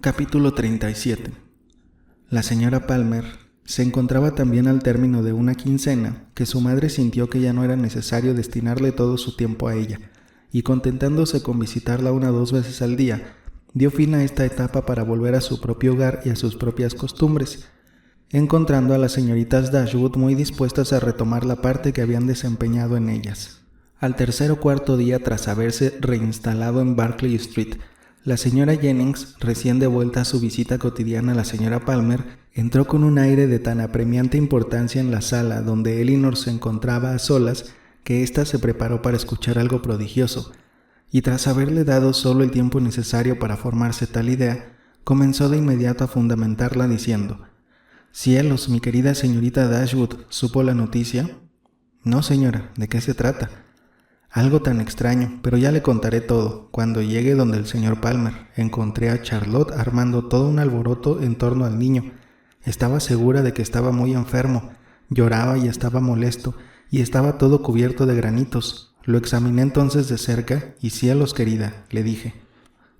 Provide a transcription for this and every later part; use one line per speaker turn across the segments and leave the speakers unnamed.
Capítulo 37. La señora Palmer se encontraba también al término de una quincena que su madre sintió que ya no era necesario destinarle todo su tiempo a ella, y contentándose con visitarla 1 o 2 veces al día, dio fin a esta etapa para volver a su propio hogar y a sus propias costumbres, encontrando a las señoritas Dashwood muy dispuestas a retomar la parte que habían desempeñado en ellas. Al tercer o cuarto día tras haberse reinstalado en Berkeley Street, la señora Jennings, recién de vuelta a su visita cotidiana a la señora Palmer, entró con un aire de tan apremiante importancia en la sala donde Elinor se encontraba a solas que ésta se preparó para escuchar algo prodigioso, y tras haberle dado solo el tiempo necesario para formarse tal idea, comenzó de inmediato a fundamentarla diciendo: «Cielos, mi querida señorita Dashwood, ¿supo la noticia?» «No, señora, ¿de qué se trata?» «Algo tan extraño, pero ya le contaré todo. Cuando llegué donde el señor Palmer, encontré a Charlotte armando todo un alboroto en torno al niño. Estaba segura de que estaba muy enfermo, lloraba y estaba molesto, y estaba todo cubierto de granitos. Lo examiné entonces de cerca, y cielos, querida», le dije,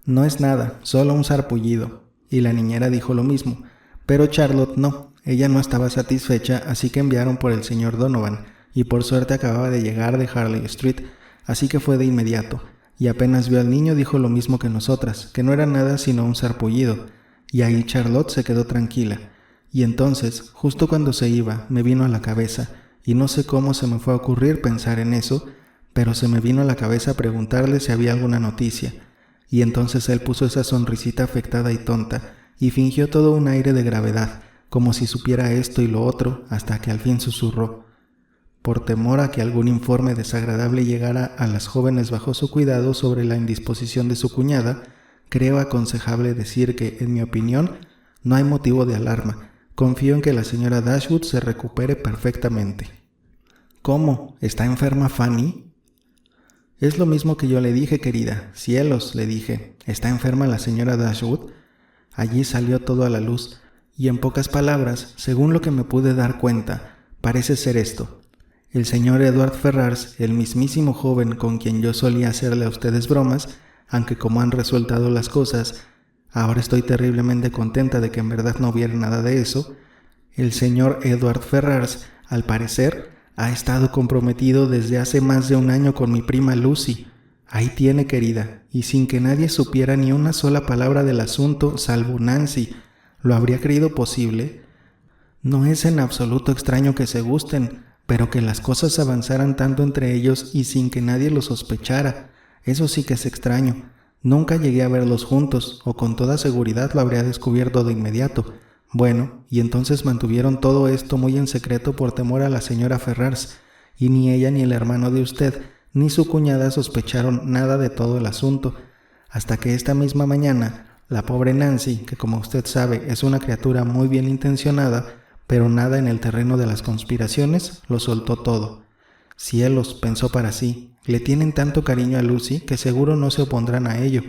«no es nada, solo un sarpullido». Y la niñera dijo lo mismo, pero Charlotte no. Ella no estaba satisfecha, así que enviaron por el señor Donovan, y por suerte acababa de llegar de Harley Street, así que fue de inmediato, y apenas vio al niño dijo lo mismo que nosotras, que no era nada sino un sarpullido, y ahí Charlotte se quedó tranquila. Y entonces, justo cuando se iba, me vino a la cabeza, y no sé cómo se me fue a ocurrir pensar en eso, pero se me vino a la cabeza preguntarle si había alguna noticia, y entonces él puso esa sonrisita afectada y tonta, y fingió todo un aire de gravedad, como si supiera esto y lo otro, hasta que al fin susurró: «Por temor a que algún informe desagradable llegara a las jóvenes bajo su cuidado sobre la indisposición de su cuñada, creo aconsejable decir que, en mi opinión, no hay motivo de alarma. Confío en que la señora Dashwood se recupere perfectamente». «¿Cómo? ¿Está enferma Fanny?» «Es lo mismo que yo le dije, querida. Cielos», le dije, «¿está enferma la señora Dashwood?» Allí salió todo a la luz, y en pocas palabras, según lo que me pude dar cuenta, parece ser esto. El señor Edward Ferrars, el mismísimo joven con quien yo solía hacerle a ustedes bromas, aunque como han resultado las cosas, ahora estoy terriblemente contenta de que en verdad no hubiera nada de eso, el señor Edward Ferrars, al parecer, ha estado comprometido desde hace más de 1 año con mi prima Lucy. Ahí tiene, querida, y sin que nadie supiera ni una sola palabra del asunto, salvo Nancy. ¿Lo habría creído posible? No es en absoluto extraño que se gusten, pero que las cosas avanzaran tanto entre ellos y sin que nadie lo sospechara, eso sí que es extraño. Nunca llegué a verlos juntos, o con toda seguridad lo habría descubierto de inmediato. Bueno, y entonces mantuvieron todo esto muy en secreto por temor a la señora Ferrars, y ni ella ni el hermano de usted, ni su cuñada sospecharon nada de todo el asunto, hasta que esta misma mañana, la pobre Nancy, que como usted sabe es una criatura muy bien intencionada, pero nada en el terreno de las conspiraciones, lo soltó todo. Cielos, pensó para sí, le tienen tanto cariño a Lucy que seguro no se opondrán a ello.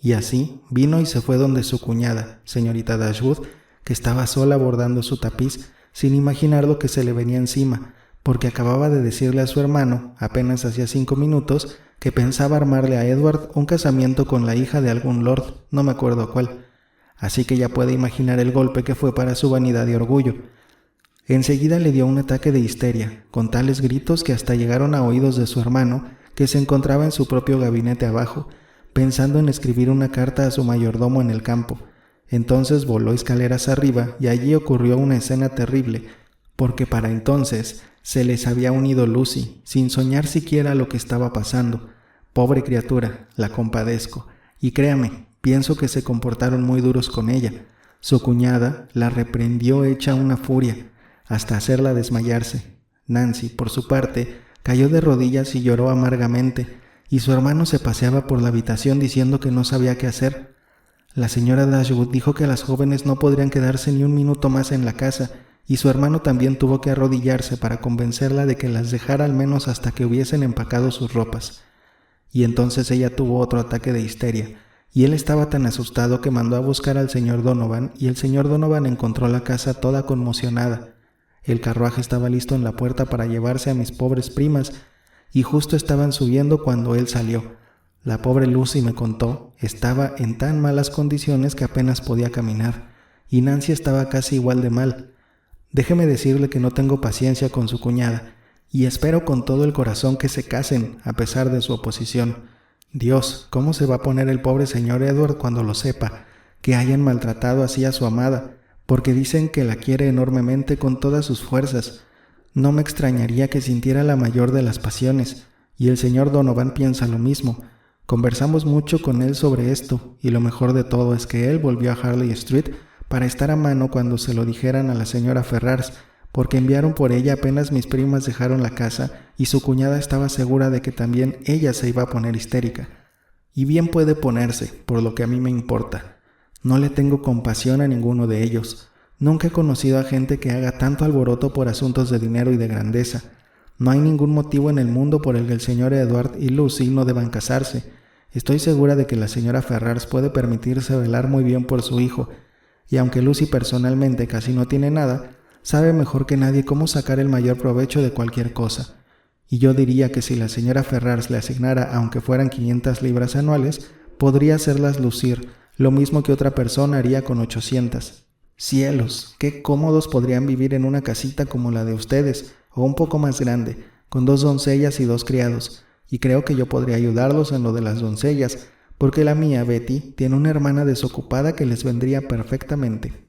Y así vino y se fue donde su cuñada, señorita Dashwood, que estaba sola bordando su tapiz, sin imaginar lo que se le venía encima, porque acababa de decirle a su hermano, apenas hacía 5 minutos, que pensaba armarle a Edward un casamiento con la hija de algún lord, no me acuerdo cuál. Así que ya puede imaginar el golpe que fue para su vanidad y orgullo. Enseguida le dio un ataque de histeria, con tales gritos que hasta llegaron a oídos de su hermano, que se encontraba en su propio gabinete abajo, pensando en escribir una carta a su mayordomo en el campo. Entonces voló escaleras arriba y allí ocurrió una escena terrible, porque para entonces se les había unido Lucy, sin soñar siquiera lo que estaba pasando. Pobre criatura, la compadezco, y créame, pienso que se comportaron muy duros con ella. Su cuñada la reprendió hecha una furia, hasta hacerla desmayarse. Nancy, por su parte, cayó de rodillas y lloró amargamente, y su hermano se paseaba por la habitación diciendo que no sabía qué hacer. La señora Dashwood dijo que las jóvenes no podrían quedarse ni un minuto más en la casa, y su hermano también tuvo que arrodillarse para convencerla de que las dejara al menos hasta que hubiesen empacado sus ropas. Y entonces ella tuvo otro ataque de histeria, y él estaba tan asustado que mandó a buscar al señor Donovan, y el señor Donovan encontró la casa toda conmocionada. El carruaje estaba listo en la puerta para llevarse a mis pobres primas, y justo estaban subiendo cuando él salió. La pobre Lucy, me contó, estaba en tan malas condiciones que apenas podía caminar, y Nancy estaba casi igual de mal. Déjeme decirle que no tengo paciencia con su cuñada, y espero con todo el corazón que se casen, a pesar de su oposición. Dios, ¿cómo se va a poner el pobre señor Edward cuando lo sepa, que hayan maltratado así a su amada, porque dicen que la quiere enormemente con todas sus fuerzas? No me extrañaría que sintiera la mayor de las pasiones, y el señor Donovan piensa lo mismo. Conversamos mucho con él sobre esto, y lo mejor de todo es que él volvió a Harley Street para estar a mano cuando se lo dijeran a la señora Ferrars, porque enviaron por ella apenas mis primas dejaron la casa, y su cuñada estaba segura de que también ella se iba a poner histérica. Y bien puede ponerse, por lo que a mí me importa. No le tengo compasión a ninguno de ellos. Nunca he conocido a gente que haga tanto alboroto por asuntos de dinero y de grandeza. No hay ningún motivo en el mundo por el que el señor Edward y Lucy no deban casarse. Estoy segura de que la señora Ferrars puede permitirse velar muy bien por su hijo, y aunque Lucy personalmente casi no tiene nada, sabe mejor que nadie cómo sacar el mayor provecho de cualquier cosa. Y yo diría que si la señora Ferrars le asignara, aunque fueran 500 libras anuales, podría hacerlas lucir, lo mismo que otra persona haría con 800. ¡Cielos! ¡Qué cómodos podrían vivir en una casita como la de ustedes, o un poco más grande, con 2 doncellas y 2 criados! Y creo que yo podría ayudarlos en lo de las doncellas, porque la mía, Betty, tiene una hermana desocupada que les vendría perfectamente.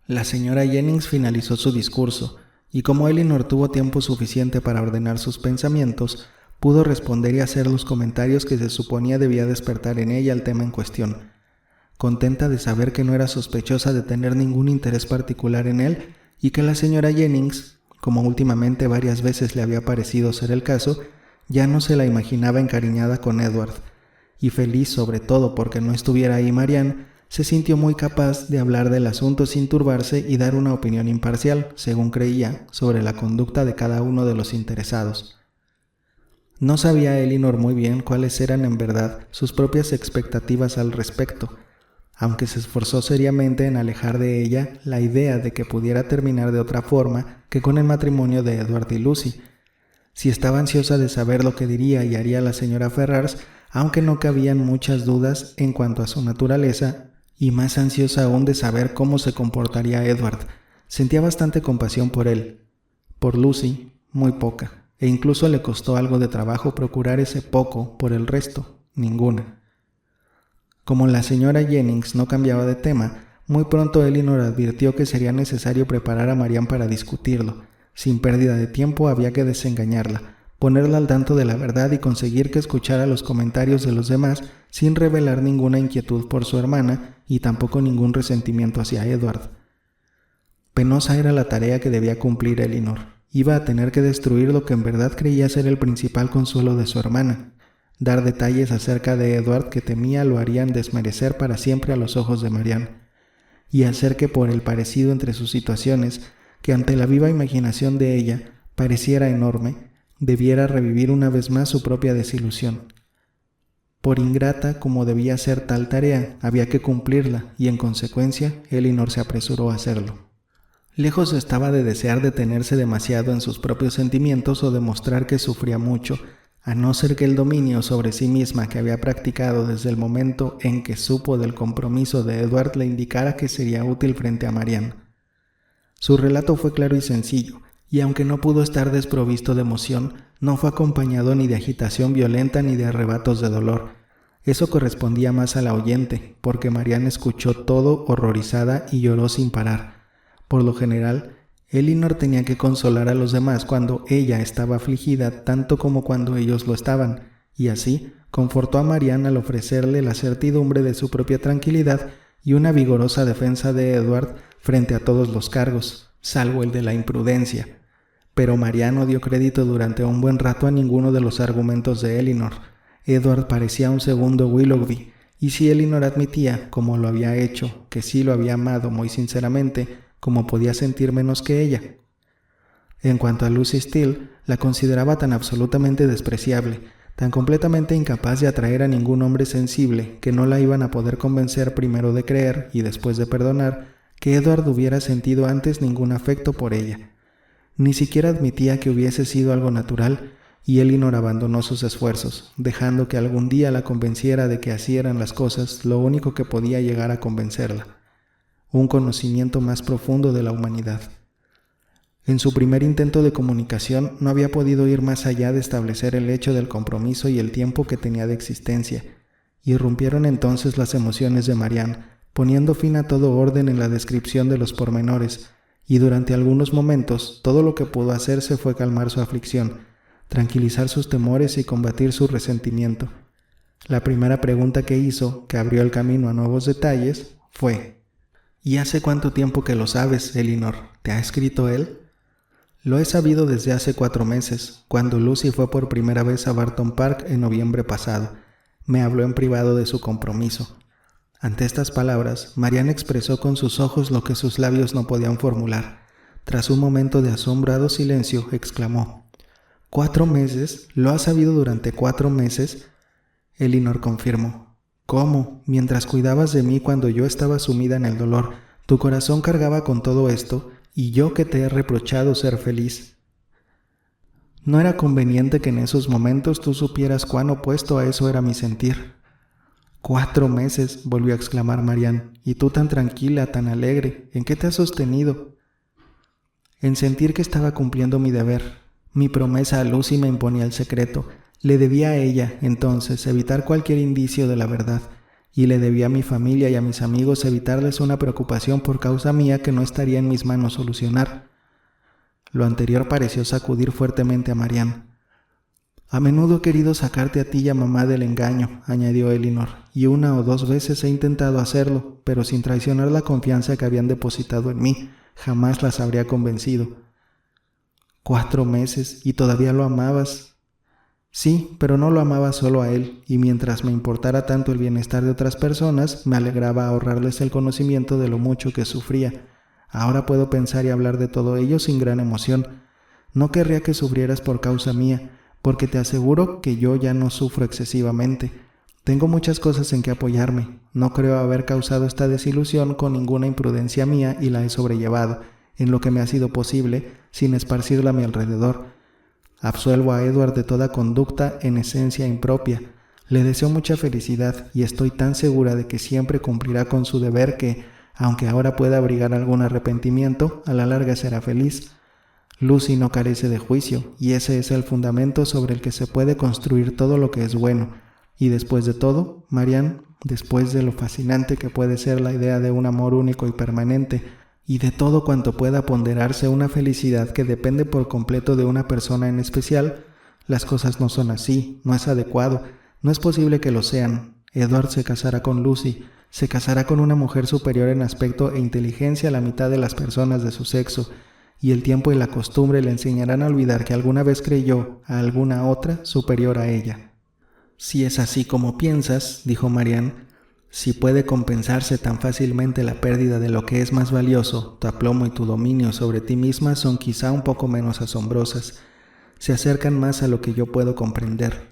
La señora Jennings finalizó su discurso, y como Elinor tuvo tiempo suficiente para ordenar sus pensamientos, pudo responder y hacer los comentarios que se suponía debía despertar en ella el tema en cuestión. Contenta de saber que no era sospechosa de tener ningún interés particular en él, y que la señora Jennings, como últimamente varias veces le había parecido ser el caso, ya no se la imaginaba encariñada con Edward, y feliz sobre todo porque no estuviera ahí Marianne, se sintió muy capaz de hablar del asunto sin turbarse y dar una opinión imparcial, según creía, sobre la conducta de cada uno de los interesados. No sabía Elinor muy bien cuáles eran en verdad sus propias expectativas al respecto, aunque se esforzó seriamente en alejar de ella la idea de que pudiera terminar de otra forma que con el matrimonio de Edward y Lucy. Si estaba ansiosa de saber lo que diría y haría la señora Ferrars, aunque no cabían muchas dudas en cuanto a su naturaleza, y más ansiosa aún de saber cómo se comportaría Edward. Sentía bastante compasión por él. Por Lucy, muy poca, e incluso le costó algo de trabajo procurar ese poco por el resto, ninguna. Como la señora Jennings no cambiaba de tema, muy pronto Elinor advirtió que sería necesario preparar a Marianne para discutirlo. Sin pérdida de tiempo había que desengañarla, ponerla al tanto de la verdad y conseguir que escuchara los comentarios de los demás sin revelar ninguna inquietud por su hermana y tampoco ningún resentimiento hacia Edward. Penosa era la tarea que debía cumplir Elinor. Iba a tener que destruir lo que en verdad creía ser el principal consuelo de su hermana, dar detalles acerca de Edward que temía lo harían desmerecer para siempre a los ojos de Marianne, y hacer que por el parecido entre sus situaciones, que ante la viva imaginación de ella pareciera enorme, debiera revivir una vez más su propia desilusión. Por ingrata como debía ser tal tarea, había que cumplirla, y en consecuencia, Elinor se apresuró a hacerlo. Lejos estaba de desear detenerse demasiado en sus propios sentimientos o demostrar que sufría mucho, a no ser que el dominio sobre sí misma que había practicado desde el momento en que supo del compromiso de Edward le indicara que sería útil frente a Marianne. Su relato fue claro y sencillo, y aunque no pudo estar desprovisto de emoción, no fue acompañado ni de agitación violenta ni de arrebatos de dolor. Eso correspondía más a la oyente, porque Marianne escuchó todo horrorizada y lloró sin parar. Por lo general, Elinor tenía que consolar a los demás cuando ella estaba afligida tanto como cuando ellos lo estaban, y así confortó a Marianne al ofrecerle la certidumbre de su propia tranquilidad y una vigorosa defensa de Edward frente a todos los cargos, salvo el de la imprudencia. Pero Marianne no dio crédito durante un buen rato a ninguno de los argumentos de Elinor. Edward parecía un segundo Willoughby, y si Elinor admitía, como lo había hecho, que sí lo había amado muy sinceramente, ¿cómo podía sentir menos que ella? En cuanto a Lucy Steele, la consideraba tan absolutamente despreciable, tan completamente incapaz de atraer a ningún hombre sensible, que no la iban a poder convencer primero de creer y después de perdonar, que Edward hubiera sentido antes ningún afecto por ella. Ni siquiera admitía que hubiese sido algo natural, y Elinor abandonó sus esfuerzos, dejando que algún día la convenciera de que así eran las cosas lo único que podía llegar a convencerla: un conocimiento más profundo de la humanidad. En su primer intento de comunicación no había podido ir más allá de establecer el hecho del compromiso y el tiempo que tenía de existencia. Irrumpieron entonces las emociones de Marianne, poniendo fin a todo orden en la descripción de los pormenores, y durante algunos momentos todo lo que pudo hacerse fue calmar su aflicción, tranquilizar sus temores y combatir su resentimiento. La primera pregunta que hizo, que abrió el camino a nuevos detalles, fue: ¿y hace cuánto tiempo que lo sabes, Elinor? ¿Te ha escrito él? Lo he sabido desde hace 4 meses, cuando Lucy fue por primera vez a Barton Park en noviembre pasado. Me habló en privado de su compromiso. Ante estas palabras, Marianne expresó con sus ojos lo que sus labios no podían formular. Tras un momento de asombrado silencio, exclamó: ¿4 meses? ¿Lo has sabido durante 4 meses? Elinor confirmó: ¿cómo? Mientras cuidabas de mí cuando yo estaba sumida en el dolor, tu corazón cargaba con todo esto, y yo que te he reprochado ser feliz. No era conveniente que en esos momentos tú supieras cuán opuesto a eso era mi sentir. 4 meses, volvió a exclamar Marianne, y tú tan tranquila, tan alegre, ¿en qué te has sostenido? En sentir que estaba cumpliendo mi deber. Mi promesa a Lucy me imponía el secreto. Le debía a ella, entonces, evitar cualquier indicio de la verdad, y le debía a mi familia y a mis amigos evitarles una preocupación por causa mía que no estaría en mis manos solucionar. Lo anterior pareció sacudir fuertemente a Marianne. A menudo he querido sacarte a ti y a mamá del engaño, añadió Elinor, y 1 o 2 veces he intentado hacerlo, pero sin traicionar la confianza que habían depositado en mí, jamás las habría convencido. 4 meses, ¿y todavía lo amabas? Sí, pero no lo amaba solo a él, y mientras me importara tanto el bienestar de otras personas, me alegraba ahorrarles el conocimiento de lo mucho que sufría. Ahora puedo pensar y hablar de todo ello sin gran emoción. No querría que sufrieras por causa mía, porque te aseguro que yo ya no sufro excesivamente. Tengo muchas cosas en que apoyarme. No creo haber causado esta desilusión con ninguna imprudencia mía y la he sobrellevado, en lo que me ha sido posible, sin esparcirla a mi alrededor. Absuelvo a Edward de toda conducta en esencia impropia. Le deseo mucha felicidad y estoy tan segura de que siempre cumplirá con su deber que, aunque ahora pueda abrigar algún arrepentimiento, a la larga será feliz. Lucy no carece de juicio, y ese es el fundamento sobre el que se puede construir todo lo que es bueno. Y después de todo, Marianne, después de lo fascinante que puede ser la idea de un amor único y permanente, y de todo cuanto pueda ponderarse una felicidad que depende por completo de una persona en especial, las cosas no son así, no es adecuado, no es posible que lo sean. Edward se casará con Lucy, se casará con una mujer superior en aspecto e inteligencia a la mitad de las personas de su sexo, y el tiempo y la costumbre le enseñarán a olvidar que alguna vez creyó a alguna otra superior a ella. Si es así como piensas, dijo Marianne, si puede compensarse tan fácilmente la pérdida de lo que es más valioso, tu aplomo y tu dominio sobre ti misma son quizá un poco menos asombrosas, se acercan más a lo que yo puedo comprender.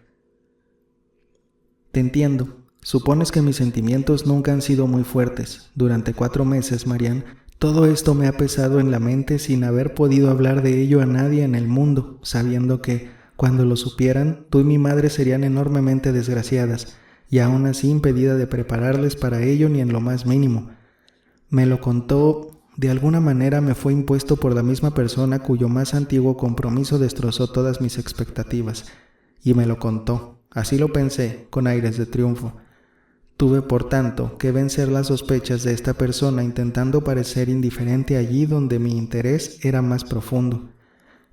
Te entiendo. Supones que mis sentimientos nunca han sido muy fuertes. Durante 4 meses, Marianne, todo esto me ha pesado en la mente sin haber podido hablar de ello a nadie en el mundo, sabiendo que, cuando lo supieran, tú y mi madre serían enormemente desgraciadas, y aún así impedida de prepararles para ello ni en lo más mínimo. Me lo contó, de alguna manera me fue impuesto por la misma persona cuyo más antiguo compromiso destrozó todas mis expectativas, y me lo contó, así lo pensé, con aires de triunfo. Tuve, por tanto, que vencer las sospechas de esta persona intentando parecer indiferente allí donde mi interés era más profundo.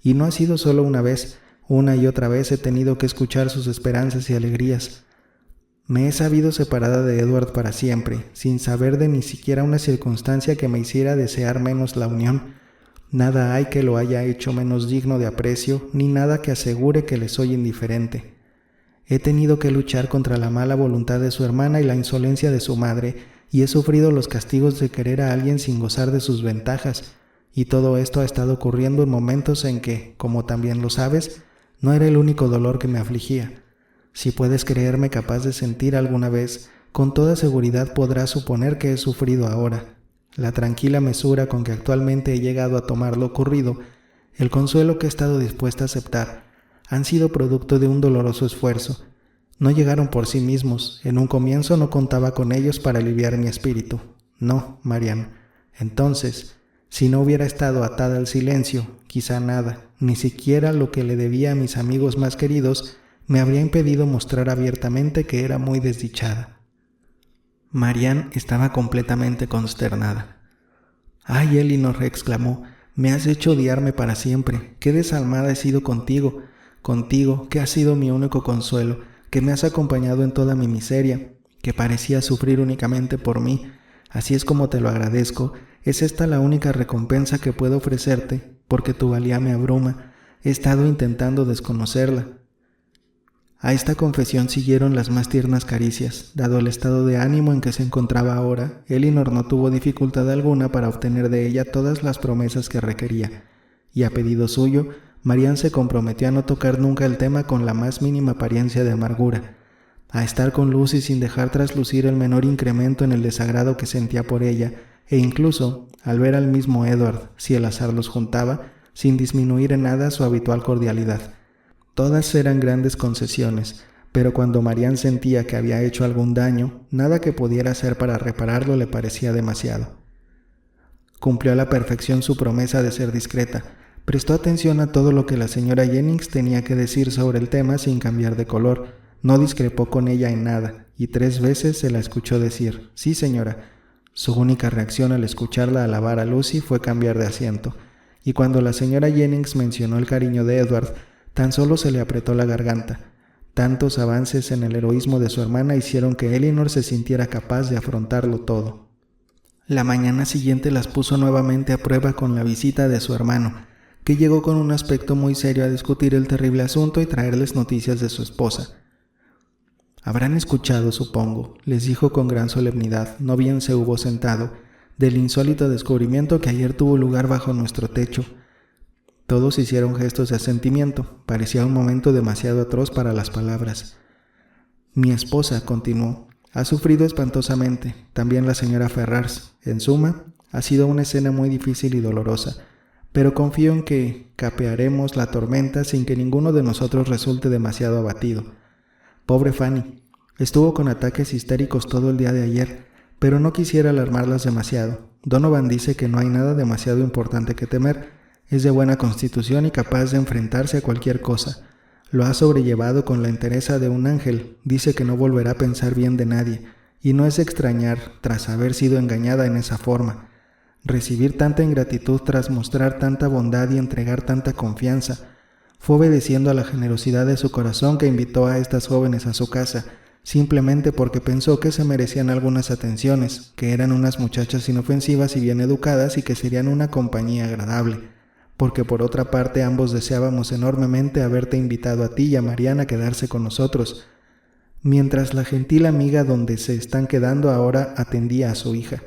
Y no ha sido solo una vez, una y otra vez he tenido que escuchar sus esperanzas y alegrías. Me he sabido separada de Edward para siempre, sin saber de ni siquiera una circunstancia que me hiciera desear menos la unión. Nada hay que lo haya hecho menos digno de aprecio, ni nada que asegure que le soy indiferente. He tenido que luchar contra la mala voluntad de su hermana y la insolencia de su madre, y he sufrido los castigos de querer a alguien sin gozar de sus ventajas, y todo esto ha estado ocurriendo en momentos en que, como también lo sabes, no era el único dolor que me afligía. Si puedes creerme capaz de sentir alguna vez, con toda seguridad podrás suponer que he sufrido ahora. La tranquila mesura con que actualmente he llegado a tomar lo ocurrido, el consuelo que he estado dispuesta a aceptar, han sido producto de un doloroso esfuerzo. No llegaron por sí mismos. En un comienzo no contaba con ellos para aliviar mi espíritu. No, Marian. Entonces, si no hubiera estado atada al silencio, quizá nada, ni siquiera lo que le debía a mis amigos más queridos, me habría impedido mostrar abiertamente que era muy desdichada. Marian estaba completamente consternada. «¡Ay, Elinor!», exclamó, «me has hecho odiarme para siempre. Qué desalmada he sido contigo, que has sido mi único consuelo, que me has acompañado en toda mi miseria, que parecías sufrir únicamente por mí. Así es como te lo agradezco. Es esta la única recompensa que puedo ofrecerte, porque tu valía me abruma. He estado intentando desconocerla». A esta confesión siguieron las más tiernas caricias. Dado el estado de ánimo en que se encontraba ahora, Elinor no tuvo dificultad alguna para obtener de ella todas las promesas que requería, y a pedido suyo, Marian se comprometió a no tocar nunca el tema con la más mínima apariencia de amargura, a estar con Lucy sin dejar traslucir el menor incremento en el desagrado que sentía por ella, e incluso, al ver al mismo Edward, si el azar los juntaba, sin disminuir en nada su habitual cordialidad. Todas eran grandes concesiones, pero cuando Marian sentía que había hecho algún daño, nada que pudiera hacer para repararlo le parecía demasiado. Cumplió a la perfección su promesa de ser discreta. Prestó atención a todo lo que la señora Jennings tenía que decir sobre el tema sin cambiar de color. No discrepó con ella en nada, y 3 veces se la escuchó decir, «Sí, señora». Su única reacción al escucharla alabar a Lucy fue cambiar de asiento, y cuando la señora Jennings mencionó el cariño de Edward, tan solo se le apretó la garganta. Tantos avances en el heroísmo de su hermana hicieron que Elinor se sintiera capaz de afrontarlo todo. La mañana siguiente las puso nuevamente a prueba con la visita de su hermano, que llegó con un aspecto muy serio a discutir el terrible asunto y traerles noticias de su esposa. «Habrán escuchado, supongo», les dijo con gran solemnidad, no bien se hubo sentado, «del insólito descubrimiento que ayer tuvo lugar bajo nuestro techo». Todos hicieron gestos de asentimiento. Parecía un momento demasiado atroz para las palabras. «Mi esposa», continuó, «ha sufrido espantosamente, también la señora Ferrars. En suma, ha sido una escena muy difícil y dolorosa, pero confío en que capearemos la tormenta sin que ninguno de nosotros resulte demasiado abatido. Pobre Fanny, estuvo con ataques histéricos todo el día de ayer, pero no quisiera alarmarlas demasiado. Donovan dice que no hay nada demasiado importante que temer. Es de buena constitución y capaz de enfrentarse a cualquier cosa. Lo ha sobrellevado con la entereza de un ángel. Dice que no volverá a pensar bien de nadie, y no es de extrañar tras haber sido engañada en esa forma. Recibir tanta ingratitud tras mostrar tanta bondad y entregar tanta confianza. Fue obedeciendo a la generosidad de su corazón que invitó a estas jóvenes a su casa, simplemente porque pensó que se merecían algunas atenciones, que eran unas muchachas inofensivas y bien educadas y que serían una compañía agradable. Porque por otra parte ambos deseábamos enormemente haberte invitado a ti y a Marian a quedarse con nosotros, mientras la gentil amiga donde se están quedando ahora atendía a su hija.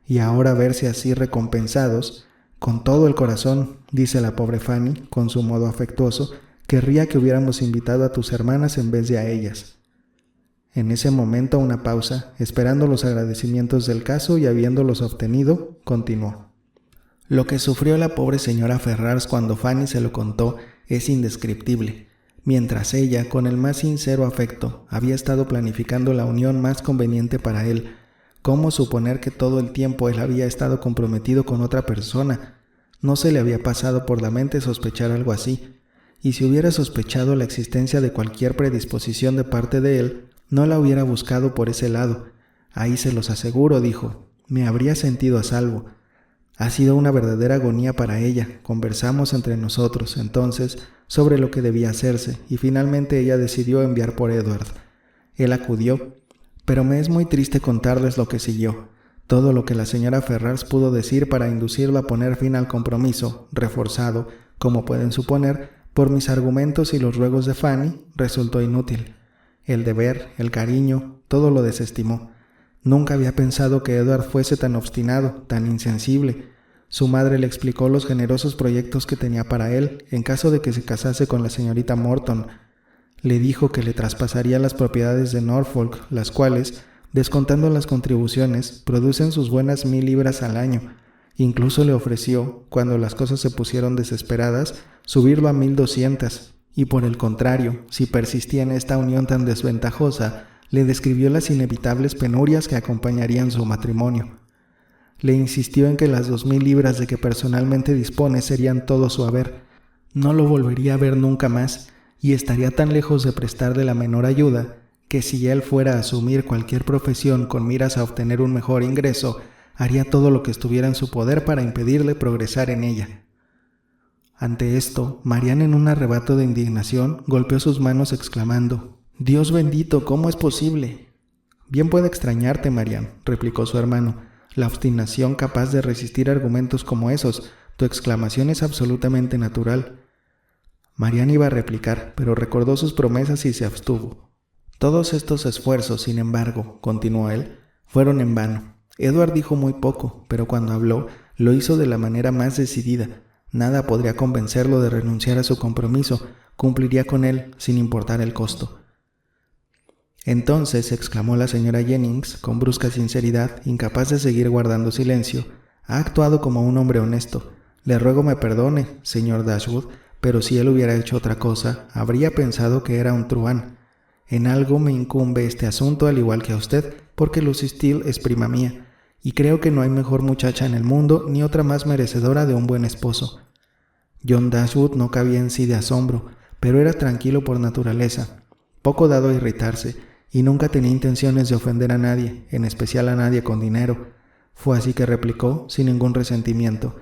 Y ahora verse así recompensados, con todo el corazón, dice la pobre Fanny, con su modo afectuoso, querría que hubiéramos invitado a tus hermanas en vez de a ellas. En ese momento una pausa, esperando los agradecimientos del caso y habiéndolos obtenido, continuó. Lo que sufrió la pobre señora Ferrars cuando Fanny se lo contó es indescriptible. Mientras ella, con el más sincero afecto, había estado planificando la unión más conveniente para él, ¿cómo suponer que todo el tiempo él había estado comprometido con otra persona? No se le había pasado por la mente sospechar algo así, y si hubiera sospechado la existencia de cualquier predisposición de parte de él, no la hubiera buscado por ese lado. Ahí se los aseguro, dijo, me habría sentido a salvo. Ha sido una verdadera agonía para ella. Conversamos entre nosotros, entonces, sobre lo que debía hacerse, y finalmente ella decidió enviar por Edward. Él acudió, pero me es muy triste contarles lo que siguió. Todo lo que la señora Ferrars pudo decir para inducirlo a poner fin al compromiso, reforzado, como pueden suponer, por mis argumentos y los ruegos de Fanny, resultó inútil. El deber, el cariño, todo lo desestimó. Nunca había pensado que Edward fuese tan obstinado, tan insensible. Su madre le explicó los generosos proyectos que tenía para él, en caso de que se casase con la señorita Morton. Le dijo que le traspasaría las propiedades de Norfolk, las cuales, descontando las contribuciones, producen sus buenas 1000 libras al año. Incluso le ofreció, cuando las cosas se pusieron desesperadas, subirlo a 1200. y por el contrario, si persistía en esta unión tan desventajosa, le describió las inevitables penurias que acompañarían su matrimonio. Le insistió en que las 2,000 libras de que personalmente dispone serían todo su haber. No lo volvería a ver nunca más y estaría tan lejos de prestarle la menor ayuda que si él fuera a asumir cualquier profesión con miras a obtener un mejor ingreso, haría todo lo que estuviera en su poder para impedirle progresar en ella. Ante esto, Marián, en un arrebato de indignación, golpeó sus manos exclamando: «¡Dios bendito! ¿Cómo es posible?». «Bien puede extrañarte, Marián», replicó su hermano, «la obstinación capaz de resistir argumentos como esos. Tu exclamación es absolutamente natural». Marián iba a replicar, pero recordó sus promesas y se abstuvo. Todos estos esfuerzos, sin embargo, continuó él, fueron en vano. Edward dijo muy poco, pero cuando habló, lo hizo de la manera más decidida. Nada podría convencerlo de renunciar a su compromiso, cumpliría con él sin importar el costo. Entonces, exclamó la señora Jennings, con brusca sinceridad, incapaz de seguir guardando silencio, ha actuado como un hombre honesto. Le ruego me perdone, señor Dashwood, pero si él hubiera hecho otra cosa, habría pensado que era un truán. En algo me incumbe este asunto al igual que a usted, porque Lucy Steele es prima mía, y creo que no hay mejor muchacha en el mundo ni otra más merecedora de un buen esposo. John Dashwood no cabía en sí de asombro, pero era tranquilo por naturaleza, poco dado a irritarse, y nunca tenía intenciones de ofender a nadie, en especial a nadie con dinero. Fue así que replicó, sin ningún resentimiento: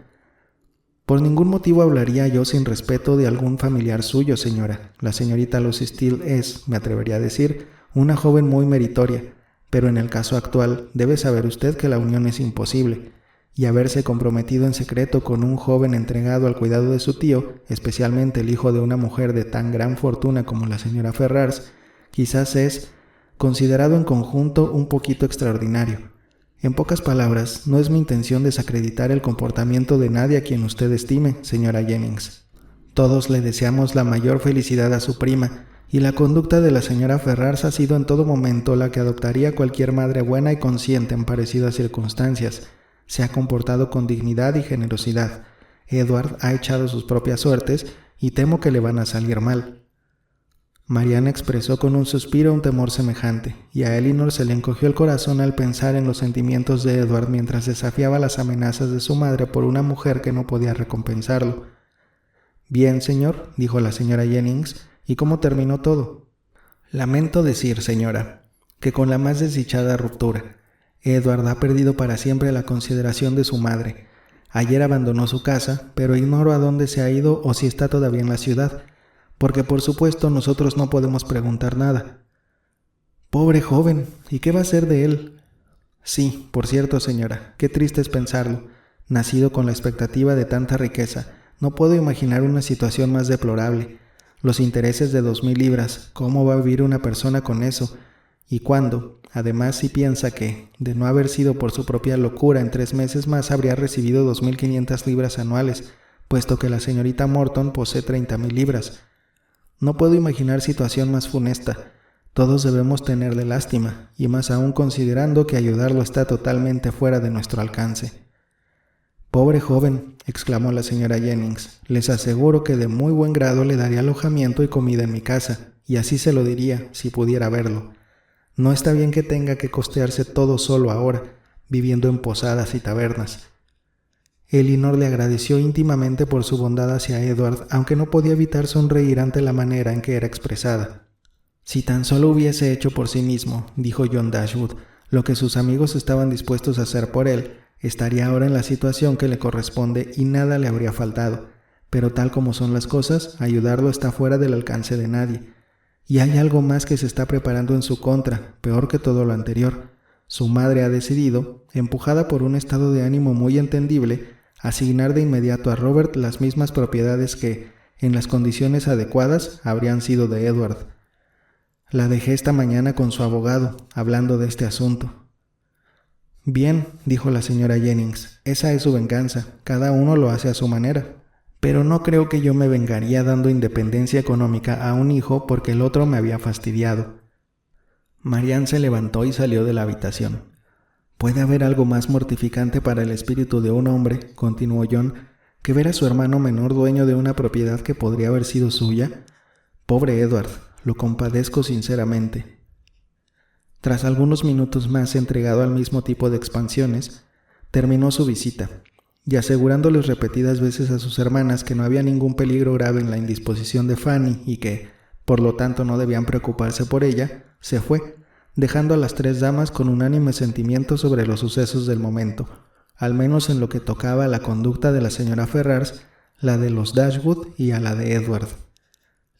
«Por ningún motivo hablaría yo sin respeto de algún familiar suyo, señora. La señorita Lucy Steele es, me atrevería a decir, una joven muy meritoria, pero en el caso actual debe saber usted que la unión es imposible, y haberse comprometido en secreto con un joven entregado al cuidado de su tío, especialmente el hijo de una mujer de tan gran fortuna como la señora Ferrars, quizás es, considerado en conjunto, un poquito extraordinario. En pocas palabras, no es mi intención desacreditar el comportamiento de nadie a quien usted estime, señora Jennings. Todos le deseamos la mayor felicidad a su prima, y la conducta de la señora Ferrars ha sido en todo momento la que adoptaría cualquier madre buena y consciente en parecidas circunstancias. Se ha comportado con dignidad y generosidad. Edward ha echado sus propias suertes y temo que le van a salir mal». Mariana expresó con un suspiro un temor semejante, y a Elinor se le encogió el corazón al pensar en los sentimientos de Edward mientras desafiaba las amenazas de su madre por una mujer que no podía recompensarlo. «Bien, señor», dijo la señora Jennings, «¿y cómo terminó todo?». «Lamento decir, señora, que con la más desdichada ruptura. Edward ha perdido para siempre la consideración de su madre. Ayer abandonó su casa, pero ignoro a dónde se ha ido o si está todavía en la ciudad, porque por supuesto nosotros no podemos preguntar nada». «Pobre joven, ¿y qué va a ser de él?». «Sí, por cierto, señora, qué triste es pensarlo. Nacido con la expectativa de tanta riqueza, no puedo imaginar una situación más deplorable. Los intereses de 2,000 libras, ¿cómo va a vivir una persona con eso? Y cuando, además, si piensa que, de no haber sido por su propia locura, en 3 meses más habría recibido 2,500 libras anuales, puesto que la señorita Morton posee 30,000 libras. No puedo imaginar situación más funesta. Todos debemos tenerle lástima, y más aún considerando que ayudarlo está totalmente fuera de nuestro alcance». «Pobre joven», exclamó la señora Jennings, «les aseguro que de muy buen grado le daría alojamiento y comida en mi casa, y así se lo diría, si pudiera verlo. No está bien que tenga que costearse todo solo ahora, viviendo en posadas y tabernas». Elinor le agradeció íntimamente por su bondad hacia Edward, aunque no podía evitar sonreír ante la manera en que era expresada. «Si tan solo hubiese hecho por sí mismo», dijo John Dashwood, «lo que sus amigos estaban dispuestos a hacer por él, estaría ahora en la situación que le corresponde y nada le habría faltado. Pero tal como son las cosas, ayudarlo está fuera del alcance de nadie. Y hay algo más que se está preparando en su contra, peor que todo lo anterior. Su madre ha decidido, empujada por un estado de ánimo muy entendible, asignar de inmediato a Robert las mismas propiedades que, en las condiciones adecuadas, habrían sido de Edward. La dejé esta mañana con su abogado, hablando de este asunto». «Bien», dijo la señora Jennings, «esa es su venganza, cada uno lo hace a su manera. Pero no creo que yo me vengaría dando independencia económica a un hijo porque el otro me había fastidiado». Marianne se levantó y salió de la habitación. «¿Puede haber algo más mortificante para el espíritu de un hombre», continuó John, «que ver a su hermano menor dueño de una propiedad que podría haber sido suya? Pobre Edward, lo compadezco sinceramente. Tras algunos minutos más entregado al mismo tipo de expansiones, terminó su visita, y asegurándoles repetidas veces a sus hermanas que no había ningún peligro grave en la indisposición de Fanny y que, por lo tanto, no debían preocuparse por ella, se fue, dejando a las 3 damas con unánime sentimiento sobre los sucesos del momento, al menos en lo que tocaba a la conducta de la señora Ferrars, la de los Dashwood y a la de Edward.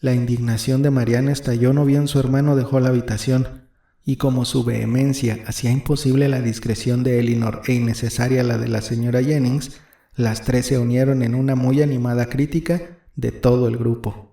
La indignación de Mariana estalló no bien su hermano dejó la habitación, y como su vehemencia hacía imposible la discreción de Elinor e innecesaria la de la señora Jennings, las 3 se unieron en una muy animada crítica de todo el grupo.